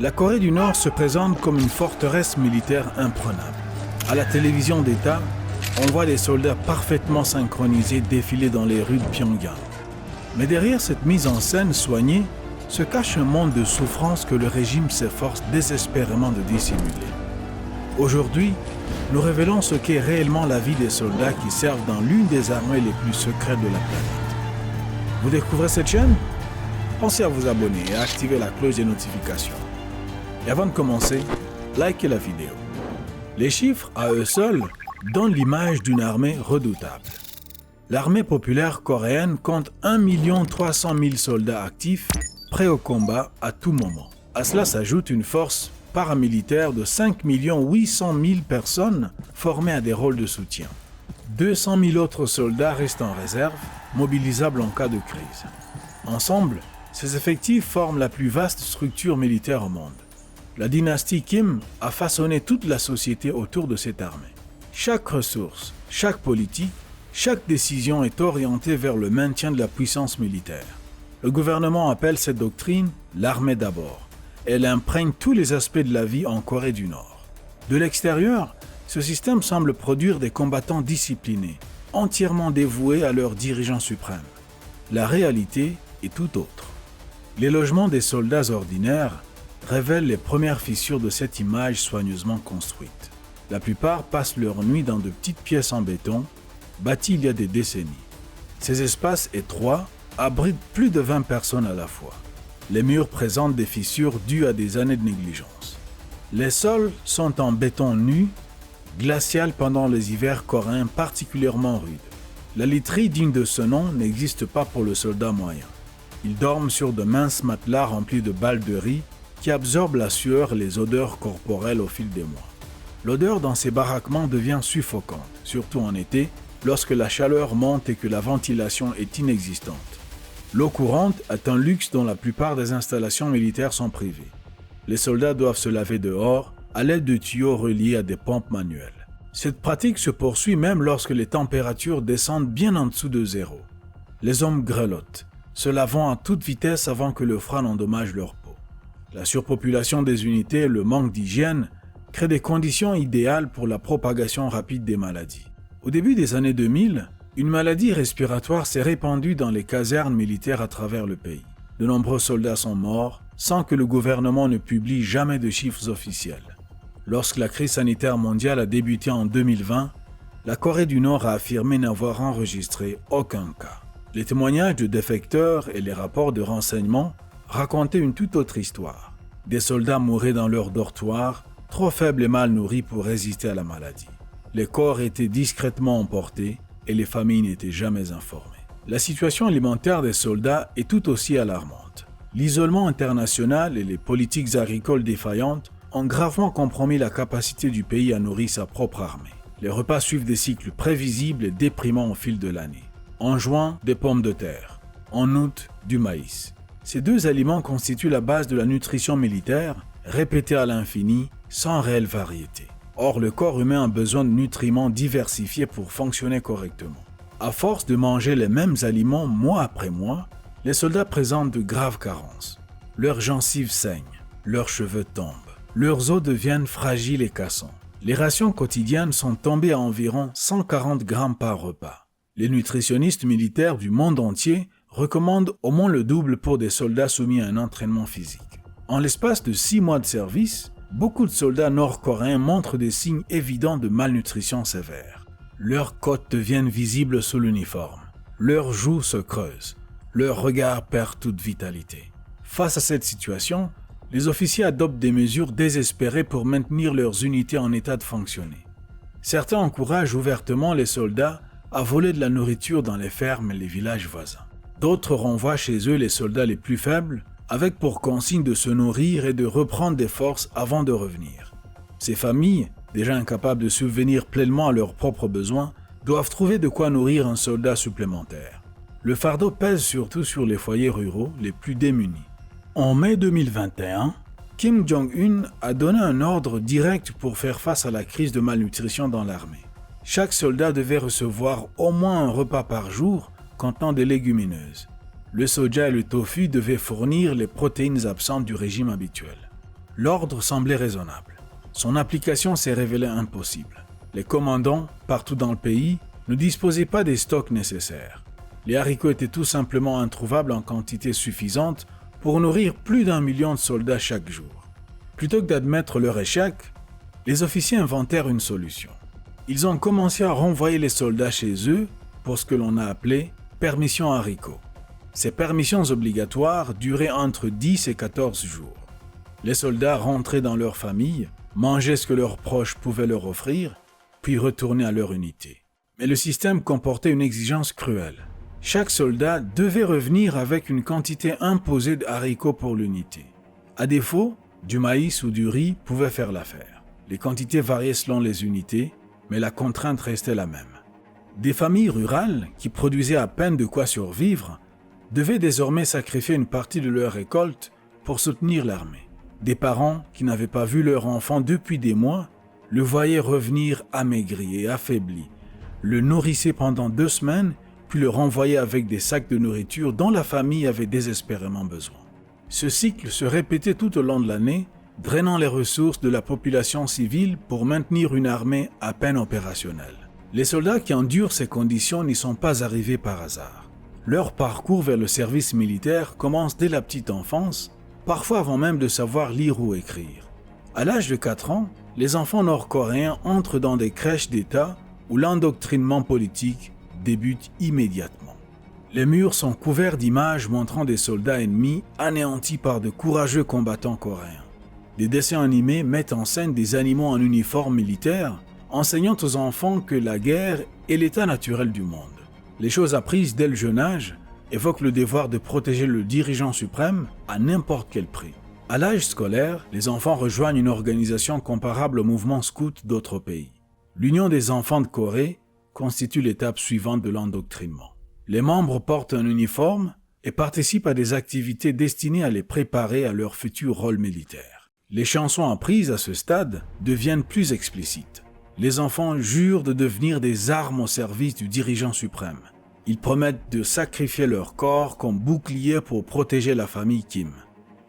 La Corée du Nord se présente comme une forteresse militaire imprenable. À la télévision d'État, on voit des soldats parfaitement synchronisés défiler dans les rues de Pyongyang. Mais derrière cette mise en scène soignée, se cache un monde de souffrance que le régime s'efforce désespérément de dissimuler. Aujourd'hui, nous révélons ce qu'est réellement la vie des soldats qui servent dans l'une des armées les plus secrètes de la planète. Vous découvrez cette chaîne? Pensez à vous abonner et à activer la cloche des notifications. Et avant de commencer, likez la vidéo. Les chiffres, à eux seuls, donnent l'image d'une armée redoutable. L'armée populaire coréenne compte 1 300 000 soldats actifs, prêts au combat à tout moment. À cela s'ajoute une force paramilitaire de 5 800 000 personnes formées à des rôles de soutien. 200 000 autres soldats restent en réserve, mobilisables en cas de crise. Ensemble, ces effectifs forment la plus vaste structure militaire au monde. La dynastie Kim a façonné toute la société autour de cette armée. Chaque ressource, chaque politique, chaque décision est orientée vers le maintien de la puissance militaire. Le gouvernement appelle cette doctrine « l'armée d'abord ». Elle imprègne tous les aspects de la vie en Corée du Nord. De l'extérieur, ce système semble produire des combattants disciplinés, entièrement dévoués à leur dirigeant suprême. La réalité est tout autre. Les logements des soldats ordinaires révèlent les premières fissures de cette image soigneusement construite. La plupart passent leur nuit dans de petites pièces en béton, bâties il y a des décennies. Ces espaces étroits abritent plus de 20 personnes à la fois. Les murs présentent des fissures dues à des années de négligence. Les sols sont en béton nu, glacial pendant les hivers coréens particulièrement rudes. La literie digne de ce nom n'existe pas pour le soldat moyen. Ils dorment sur de minces matelas remplis de balles de riz qui absorbent la sueur et les odeurs corporelles au fil des mois. L'odeur dans ces baraquements devient suffocante, surtout en été, lorsque la chaleur monte et que la ventilation est inexistante. L'eau courante est un luxe dont la plupart des installations militaires sont privées. Les soldats doivent se laver dehors à l'aide de tuyaux reliés à des pompes manuelles. Cette pratique se poursuit même lorsque les températures descendent bien en dessous de zéro. Les hommes grelottent, se lavant à toute vitesse avant que le froid n'endommage leur peau. La surpopulation des unités et le manque d'hygiène créent des conditions idéales pour la propagation rapide des maladies. Au début des années 2000, une maladie respiratoire s'est répandue dans les casernes militaires à travers le pays. De nombreux soldats sont morts sans que le gouvernement ne publie jamais de chiffres officiels. Lorsque la crise sanitaire mondiale a débuté en 2020, la Corée du Nord a affirmé n'avoir enregistré aucun cas. Les témoignages de défecteurs et les rapports de renseignement racontaient une toute autre histoire. Des soldats mouraient dans leur dortoir, trop faibles et mal nourris pour résister à la maladie. Les corps étaient discrètement emportés et les familles n'étaient jamais informées. La situation alimentaire des soldats est tout aussi alarmante. L'isolement international et les politiques agricoles défaillantes ont gravement compromis la capacité du pays à nourrir sa propre armée. Les repas suivent des cycles prévisibles et déprimants au fil de l'année. En juin, des pommes de terre. En août, du maïs. Ces deux aliments constituent la base de la nutrition militaire, répétée à l'infini, sans réelle variété. Or, le corps humain a besoin de nutriments diversifiés pour fonctionner correctement. À force de manger les mêmes aliments mois après mois, les soldats présentent de graves carences. Leurs gencives saignent, leurs cheveux tombent, leurs os deviennent fragiles et cassants. Les rations quotidiennes sont tombées à environ 140 grammes par repas. Les nutritionnistes militaires du monde entier recommandent au moins le double pour des soldats soumis à un entraînement physique. En l'espace de 6 mois de service, beaucoup de soldats nord-coréens montrent des signes évidents de malnutrition sévère. Leurs côtes deviennent visibles sous l'uniforme. Leurs joues se creusent. Leur regard perd toute vitalité. Face à cette situation, les officiers adoptent des mesures désespérées pour maintenir leurs unités en état de fonctionner. Certains encouragent ouvertement les soldats à voler de la nourriture dans les fermes et les villages voisins. D'autres renvoient chez eux les soldats les plus faibles, avec pour consigne de se nourrir et de reprendre des forces avant de revenir. Ces familles, déjà incapables de subvenir pleinement à leurs propres besoins, doivent trouver de quoi nourrir un soldat supplémentaire. Le fardeau pèse surtout sur les foyers ruraux les plus démunis. En mai 2021, Kim Jong-un a donné un ordre direct pour faire face à la crise de malnutrition dans l'armée. Chaque soldat devait recevoir au moins un repas par jour contenant des légumineuses. Le soja et le tofu devaient fournir les protéines absentes du régime habituel. L'ordre semblait raisonnable. Son application s'est révélée impossible. Les commandants, partout dans le pays, ne disposaient pas des stocks nécessaires. Les haricots étaient tout simplement introuvables en quantité suffisante pour nourrir plus d'1 million de soldats chaque jour. Plutôt que d'admettre leur échec, les officiers inventèrent une solution. Ils ont commencé à renvoyer les soldats chez eux pour ce que l'on a appelé « permission haricots ». Ces permissions obligatoires duraient entre 10 et 14 jours. Les soldats rentraient dans leur famille, mangeaient ce que leurs proches pouvaient leur offrir, puis retournaient à leur unité. Mais le système comportait une exigence cruelle. Chaque soldat devait revenir avec une quantité imposée de haricots pour l'unité. À défaut, du maïs ou du riz pouvait faire l'affaire. Les quantités variaient selon les unités, mais la contrainte restait la même. Des familles rurales, qui produisaient à peine de quoi survivre, devaient désormais sacrifier une partie de leur récolte pour soutenir l'armée. Des parents qui n'avaient pas vu leur enfant depuis des mois le voyaient revenir amaigri et affaibli, le nourrissaient pendant 2 semaines, puis le renvoyaient avec des sacs de nourriture dont la famille avait désespérément besoin. Ce cycle se répétait tout au long de l'année, drainant les ressources de la population civile pour maintenir une armée à peine opérationnelle. Les soldats qui endurent ces conditions n'y sont pas arrivés par hasard. Leur parcours vers le service militaire commence dès la petite enfance, parfois avant même de savoir lire ou écrire. À l'âge de 4 ans, les enfants nord-coréens entrent dans des crèches d'État où l'endoctrinement politique débute immédiatement. Les murs sont couverts d'images montrant des soldats ennemis anéantis par de courageux combattants coréens. Des dessins animés mettent en scène des animaux en uniforme militaire, enseignant aux enfants que la guerre est l'état naturel du monde. Les choses apprises dès le jeune âge évoquent le devoir de protéger le dirigeant suprême à n'importe quel prix. À l'âge scolaire, les enfants rejoignent une organisation comparable au mouvement scout d'autres pays. L'Union des enfants de Corée constitue l'étape suivante de l'endoctrinement. Les membres portent un uniforme et participent à des activités destinées à les préparer à leur futur rôle militaire. Les chansons apprises à ce stade deviennent plus explicites. Les enfants jurent de devenir des armes au service du dirigeant suprême. Ils promettent de sacrifier leur corps comme bouclier pour protéger la famille Kim.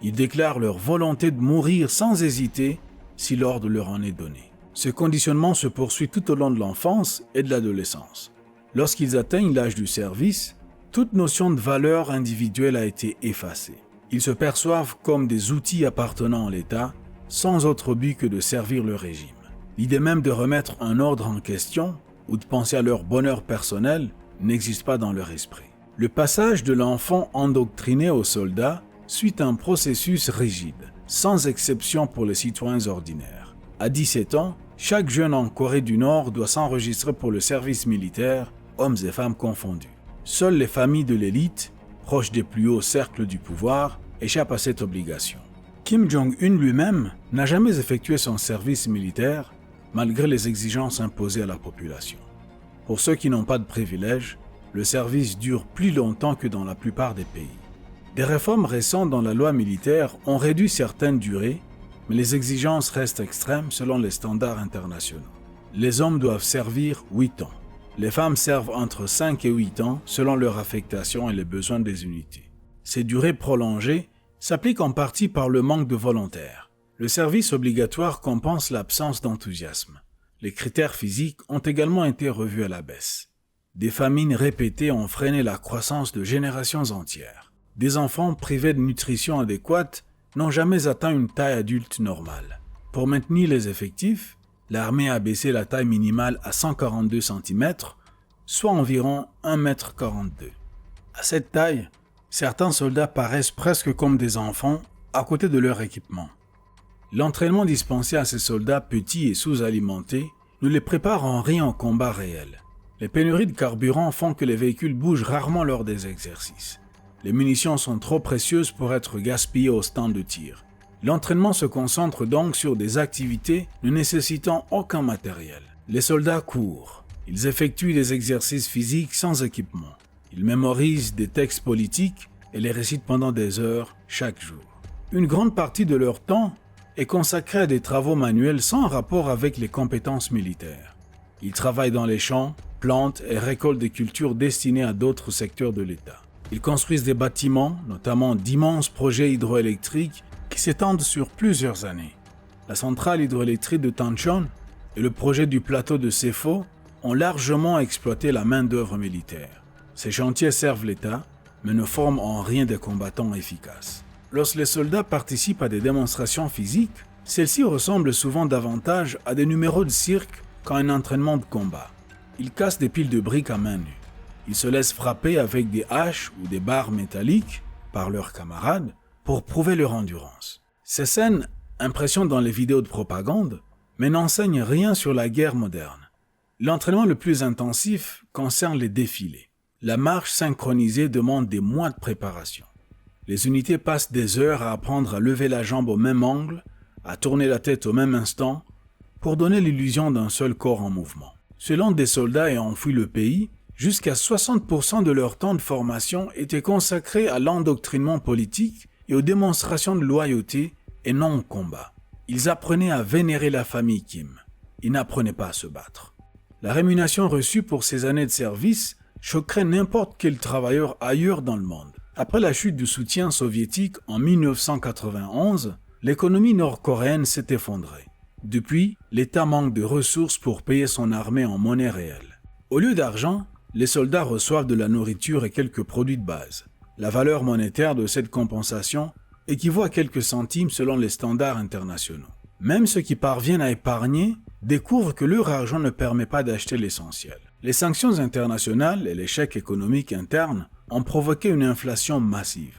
Ils déclarent leur volonté de mourir sans hésiter si l'ordre leur en est donné. Ce conditionnement se poursuit tout au long de l'enfance et de l'adolescence. Lorsqu'ils atteignent l'âge du service, toute notion de valeur individuelle a été effacée. Ils se perçoivent comme des outils appartenant à l'État, sans autre but que de servir le régime. L'idée même de remettre un ordre en question ou de penser à leur bonheur personnel n'existe pas dans leur esprit. Le passage de l'enfant endoctriné au soldat suit un processus rigide, sans exception pour les citoyens ordinaires. À 17 ans, chaque jeune en Corée du Nord doit s'enregistrer pour le service militaire, hommes et femmes confondus. Seules les familles de l'élite, proches des plus hauts cercles du pouvoir, échappent à cette obligation. Kim Jong-un lui-même n'a jamais effectué son service militaire, malgré les exigences imposées à la population. Pour ceux qui n'ont pas de privilèges, le service dure plus longtemps que dans la plupart des pays. Des réformes récentes dans la loi militaire ont réduit certaines durées, mais les exigences restent extrêmes selon les standards internationaux. Les hommes doivent servir 8 ans. Les femmes servent entre 5 et 8 ans selon leur affectation et les besoins des unités. Ces durées prolongées s'appliquent en partie par le manque de volontaires. Le service obligatoire compense l'absence d'enthousiasme. Les critères physiques ont également été revus à la baisse. Des famines répétées ont freiné la croissance de générations entières. Des enfants privés de nutrition adéquate n'ont jamais atteint une taille adulte normale. Pour maintenir les effectifs, l'armée a baissé la taille minimale à 142 cm, soit environ 1,42 m. À cette taille, certains soldats paraissent presque comme des enfants à côté de leur équipement. L'entraînement dispensé à ces soldats petits et sous-alimentés ne les prépare en rien au combat réel. Les pénuries de carburant font que les véhicules bougent rarement lors des exercices. Les munitions sont trop précieuses pour être gaspillées au stand de tir. L'entraînement se concentre donc sur des activités ne nécessitant aucun matériel. Les soldats courent. Ils effectuent des exercices physiques sans équipement. Ils mémorisent des textes politiques et les récitent pendant des heures chaque jour. Une grande partie de leur temps est consacrée à des travaux manuels sans rapport avec les compétences militaires. Ils travaillent dans les champs, plantent et récoltent des cultures destinées à d'autres secteurs de l'État. Ils construisent des bâtiments, notamment d'immenses projets hydroélectriques, qui s'étendent sur plusieurs années. La centrale hydroélectrique de Tanchon et le projet du plateau de Sefo ont largement exploité la main-d'œuvre militaire. Ces chantiers servent l'État, mais ne forment en rien des combattants efficaces. Lorsque les soldats participent à des démonstrations physiques, celles-ci ressemblent souvent davantage à des numéros de cirque qu'à un entraînement de combat. Ils cassent des piles de briques à main nue. Ils se laissent frapper avec des haches ou des barres métalliques par leurs camarades pour prouver leur endurance. Ces scènes impressionnent dans les vidéos de propagande, mais n'enseignent rien sur la guerre moderne. L'entraînement le plus intensif concerne les défilés. La marche synchronisée demande des mois de préparation. Les unités passent des heures à apprendre à lever la jambe au même angle, à tourner la tête au même instant, pour donner l'illusion d'un seul corps en mouvement. Selon des soldats ayant fui le pays, jusqu'à 60% de leur temps de formation était consacré à l'endoctrinement politique et aux démonstrations de loyauté et non au combat. Ils apprenaient à vénérer la famille Kim. Ils n'apprenaient pas à se battre. La rémunération reçue pour ces années de service choquerait n'importe quel travailleur ailleurs dans le monde. Après la chute du soutien soviétique en 1991, l'économie nord-coréenne s'est effondrée. Depuis, l'État manque de ressources pour payer son armée en monnaie réelle. Au lieu d'argent, les soldats reçoivent de la nourriture et quelques produits de base. La valeur monétaire de cette compensation équivaut à quelques centimes selon les standards internationaux. Même ceux qui parviennent à épargner découvrent que leur argent ne permet pas d'acheter l'essentiel. Les sanctions internationales et l'échec économique interne ont provoqué une inflation massive.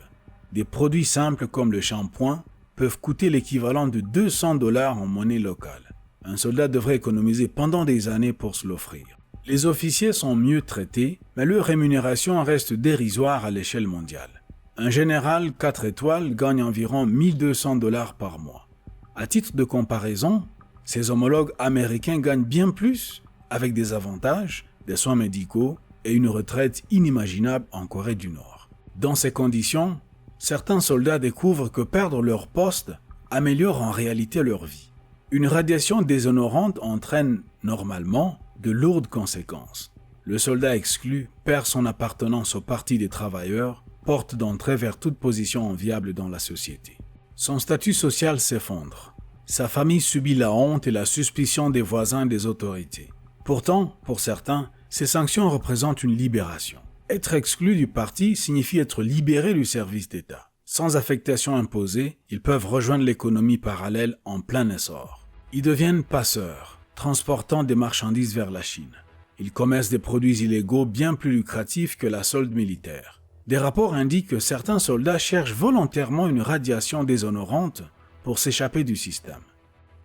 Des produits simples comme le shampoing peuvent coûter l'équivalent de $200 en monnaie locale. Un soldat devrait économiser pendant des années pour se l'offrir. Les officiers sont mieux traités, mais leur rémunération reste dérisoire à l'échelle mondiale. Un général 4 étoiles gagne environ $1 200 par mois. À titre de comparaison, ses homologues américains gagnent bien plus, avec des avantages, des soins médicaux et une retraite inimaginable en Corée du Nord. Dans ces conditions, certains soldats découvrent que perdre leur poste améliore en réalité leur vie. Une radiation déshonorante entraîne, normalement, de lourdes conséquences. Le soldat exclu perd son appartenance au Parti des travailleurs, porte d'entrée vers toute position enviable dans la société. Son statut social s'effondre. Sa famille subit la honte et la suspicion des voisins et des autorités. Pourtant, pour certains, ces sanctions représentent une libération. Être exclu du parti signifie être libéré du service d'État. Sans affectation imposée, ils peuvent rejoindre l'économie parallèle en plein essor. Ils deviennent passeurs, transportant des marchandises vers la Chine. Ils commercent des produits illégaux bien plus lucratifs que la solde militaire. Des rapports indiquent que certains soldats cherchent volontairement une radiation déshonorante pour s'échapper du système.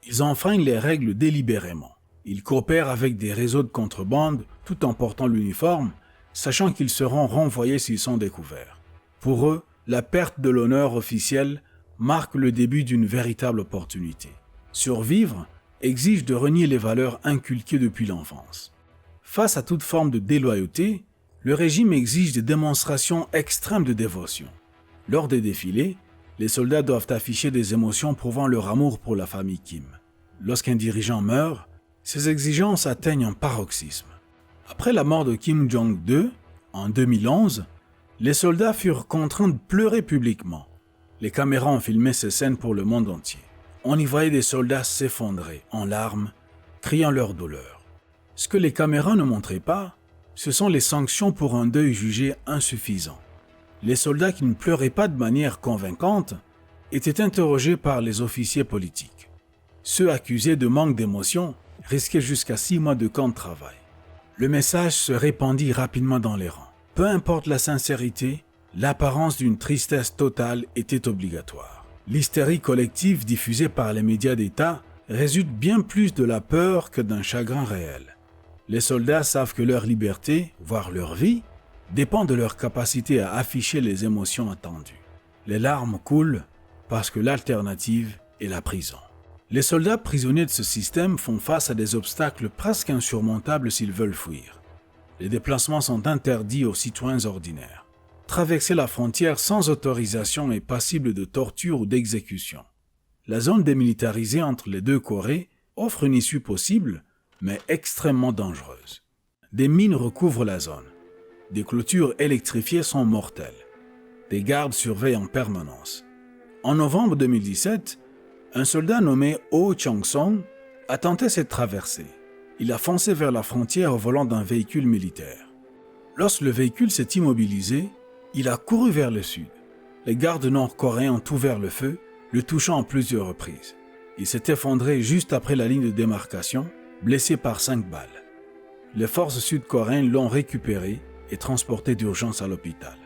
Ils enfreignent les règles délibérément. Ils coopèrent avec des réseaux de contrebande tout en portant l'uniforme, sachant qu'ils seront renvoyés s'ils sont découverts. Pour eux, la perte de l'honneur officiel marque le début d'une véritable opportunité. Survivre exige de renier les valeurs inculquées depuis l'enfance. Face à toute forme de déloyauté, le régime exige des démonstrations extrêmes de dévotion. Lors des défilés, les soldats doivent afficher des émotions prouvant leur amour pour la famille Kim. Lorsqu'un dirigeant meurt, ces exigences atteignent un paroxysme. Après la mort de Kim Jong-il, en 2011, les soldats furent contraints de pleurer publiquement. Les caméras ont filmé ces scènes pour le monde entier. On y voyait des soldats s'effondrer en larmes, criant leur douleur. Ce que les caméras ne montraient pas, ce sont les sanctions pour un deuil jugé insuffisant. Les soldats qui ne pleuraient pas de manière convaincante étaient interrogés par les officiers politiques. Ceux accusés de manque d'émotion risquaient jusqu'à 6 mois de camp de travail. Le message se répandit rapidement dans les rangs. Peu importe la sincérité, l'apparence d'une tristesse totale était obligatoire. L'hystérie collective diffusée par les médias d'État résulte bien plus de la peur que d'un chagrin réel. Les soldats savent que leur liberté, voire leur vie, dépend de leur capacité à afficher les émotions attendues. Les larmes coulent parce que l'alternative est la prison. Les soldats prisonniers de ce système font face à des obstacles presque insurmontables s'ils veulent fuir. Les déplacements sont interdits aux citoyens ordinaires. Traverser la frontière sans autorisation est passible de torture ou d'exécution. La zone démilitarisée entre les deux Corées offre une issue possible, mais extrêmement dangereuse. Des mines recouvrent la zone. Des clôtures électrifiées sont mortelles. Des gardes surveillent en permanence. En novembre 2017, un soldat nommé Oh Chang-song a tenté cette traversée. Il a foncé vers la frontière au volant d'un véhicule militaire. Lorsque le véhicule s'est immobilisé, il a couru vers le sud. Les gardes nord-coréens ont ouvert le feu, le touchant à plusieurs reprises. Il s'est effondré juste après la ligne de démarcation, blessé par 5 balles. Les forces sud-coréennes l'ont récupéré et transporté d'urgence à l'hôpital.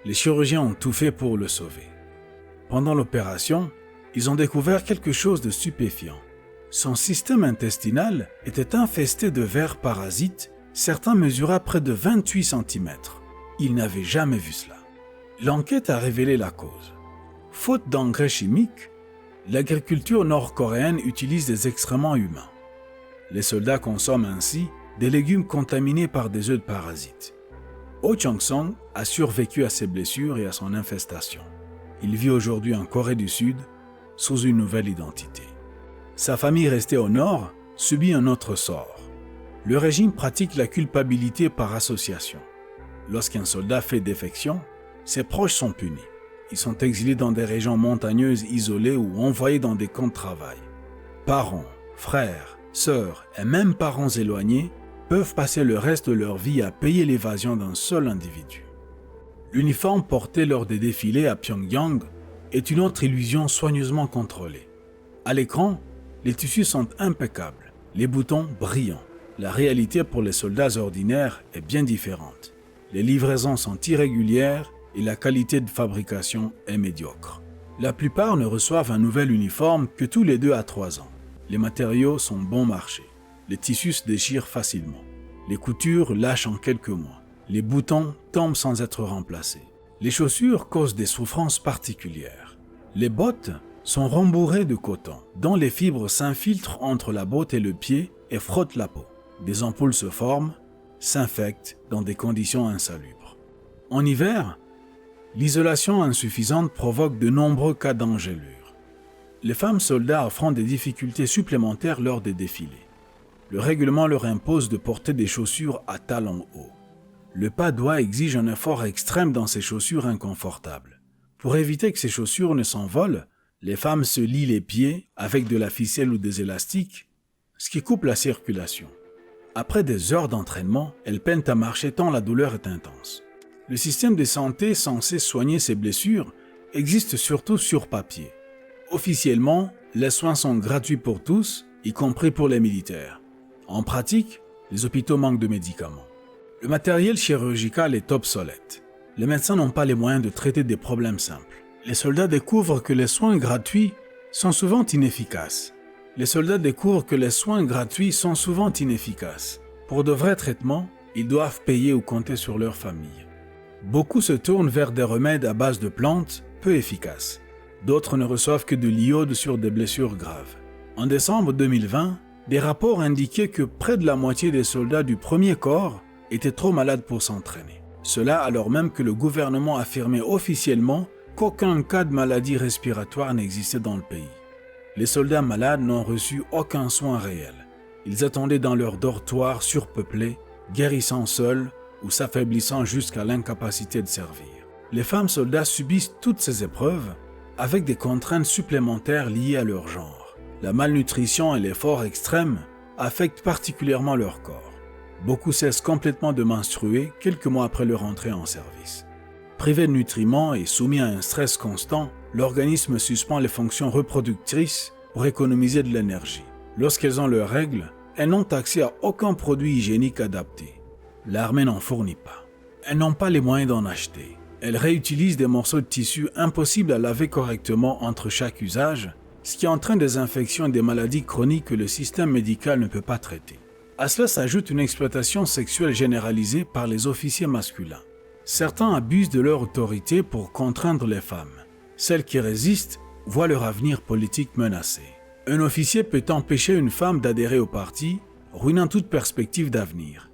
Les chirurgiens ont tout fait pour le sauver. Pendant l'opération, ils ont découvert quelque chose de stupéfiant. Son système intestinal était infesté de vers parasites, certains mesuraient près de 28 cm. Ils n'avaient jamais vu cela. L'enquête a révélé la cause. Faute d'engrais chimiques, l'agriculture nord-coréenne utilise des excréments humains. Les soldats consomment ainsi des légumes contaminés par des œufs de parasites. Oh Chang-song a survécu à ses blessures et à son infestation. Il vit aujourd'hui en Corée du Sud sous une nouvelle identité. Sa famille restée au nord subit un autre sort. Le régime pratique la culpabilité par association. Lorsqu'un soldat fait défection, ses proches sont punis. Ils sont exilés dans des régions montagneuses isolées ou envoyés dans des camps de travail. Parents, frères, sœurs et même parents éloignés peuvent passer le reste de leur vie à payer l'évasion d'un seul individu. L'uniforme porté lors des défilés à Pyongyang est une autre illusion soigneusement contrôlée. À l'écran, les tissus sont impeccables, les boutons brillants. La réalité pour les soldats ordinaires est bien différente. Les livraisons sont irrégulières et la qualité de fabrication est médiocre. La plupart ne reçoivent un nouvel uniforme que tous les 2 à 3 ans. Les matériaux sont bon marché. Les tissus se déchirent facilement. Les coutures lâchent en quelques mois. Les boutons tombent sans être remplacés. Les chaussures causent des souffrances particulières. Les bottes sont rembourrées de coton, dont les fibres s'infiltrent entre la botte et le pied et frottent la peau. Des ampoules se forment, s'infectent dans des conditions insalubres. En hiver, l'isolation insuffisante provoque de nombreux cas d'engelure. Les femmes soldats affrontent des difficultés supplémentaires lors des défilés. Le règlement leur impose de porter des chaussures à talons hauts. Le pas doigt exige un effort extrême dans ces chaussures inconfortables. Pour éviter que ces chaussures ne s'envolent, les femmes se lient les pieds avec de la ficelle ou des élastiques, ce qui coupe la circulation. Après des heures d'entraînement, elles peinent à marcher tant la douleur est intense. Le système de santé censé soigner ces blessures existe surtout sur papier. Officiellement, les soins sont gratuits pour tous, y compris pour les militaires. En pratique, les hôpitaux manquent de médicaments. Le matériel chirurgical est obsolète. Les médecins n'ont pas les moyens de traiter des problèmes simples. Les soldats découvrent que les soins gratuits sont souvent inefficaces. Pour de vrais traitements, ils doivent payer ou compter sur leur famille. Beaucoup se tournent vers des remèdes à base de plantes peu efficaces. D'autres ne reçoivent que de l'iode sur des blessures graves. En décembre 2020, des rapports indiquaient que près de la moitié des soldats du premier corps étaient trop malades pour s'entraîner. Cela alors même que le gouvernement affirmait officiellement qu'aucun cas de maladie respiratoire n'existait dans le pays. Les soldats malades n'ont reçu aucun soin réel. Ils attendaient dans leurs dortoirs surpeuplés, guérissant seuls ou s'affaiblissant jusqu'à l'incapacité de servir. Les femmes soldats subissent toutes ces épreuves avec des contraintes supplémentaires liées à leur genre. La malnutrition et l'effort extrême affectent particulièrement leur corps. Beaucoup cessent complètement de menstruer quelques mois après leur entrée en service. Privés de nutriments et soumis à un stress constant, l'organisme suspend les fonctions reproductrices pour économiser de l'énergie. Lorsqu'elles ont leurs règles, elles n'ont accès à aucun produit hygiénique adapté. L'armée n'en fournit pas. Elles n'ont pas les moyens d'en acheter. Elles réutilisent des morceaux de tissu impossibles à laver correctement entre chaque usage, ce qui entraîne des infections et des maladies chroniques que le système médical ne peut pas traiter. À cela s'ajoute une exploitation sexuelle généralisée par les officiers masculins. Certains abusent de leur autorité pour contraindre les femmes. Celles qui résistent voient leur avenir politique menacé. Un officier peut empêcher une femme d'adhérer au parti, ruinant toute perspective d'avenir.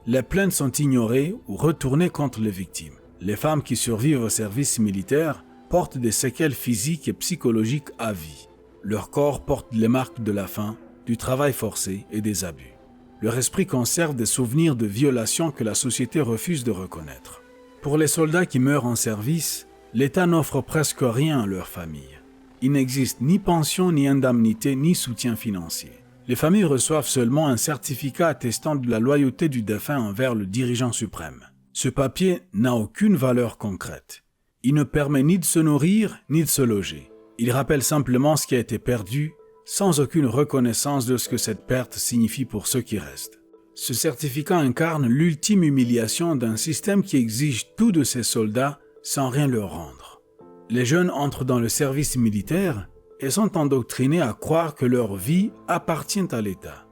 Les plaintes sont ignorées ou retournées contre les victimes. Les femmes qui survivent au service militaire portent des séquelles physiques et psychologiques à vie. Leur corps porte les marques de la faim, du travail forcé et des abus. Leur esprit conserve des souvenirs de violations que la société refuse de reconnaître. Pour les soldats qui meurent en service, l'État n'offre presque rien à leur famille. Il n'existe ni pension, ni indemnité, ni soutien financier. Les familles reçoivent seulement un certificat attestant de la loyauté du défunt envers le dirigeant suprême. Ce papier n'a aucune valeur concrète. Il ne permet ni de se nourrir, ni de se loger. Il rappelle simplement ce qui a été perdu, sans aucune reconnaissance de ce que cette perte signifie pour ceux qui restent. Ce certificat incarne l'ultime humiliation d'un système qui exige tout de ses soldats sans rien leur rendre. Les jeunes entrent dans le service militaire et sont endoctrinés à croire que leur vie appartient à l'État.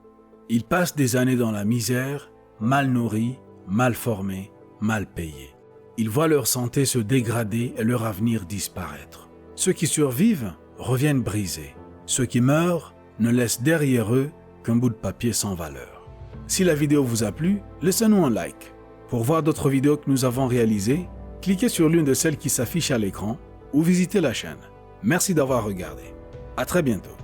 Ils passent des années dans la misère, mal nourris, mal formés, mal payés. Ils voient leur santé se dégrader et leur avenir disparaître. Ceux qui survivent reviennent brisés. Ceux qui meurent ne laissent derrière eux qu'un bout de papier sans valeur. Si la vidéo vous a plu, laissez-nous un like. Pour voir d'autres vidéos que nous avons réalisées, cliquez sur l'une de celles qui s'affichent à l'écran ou visitez la chaîne. Merci d'avoir regardé. À très bientôt.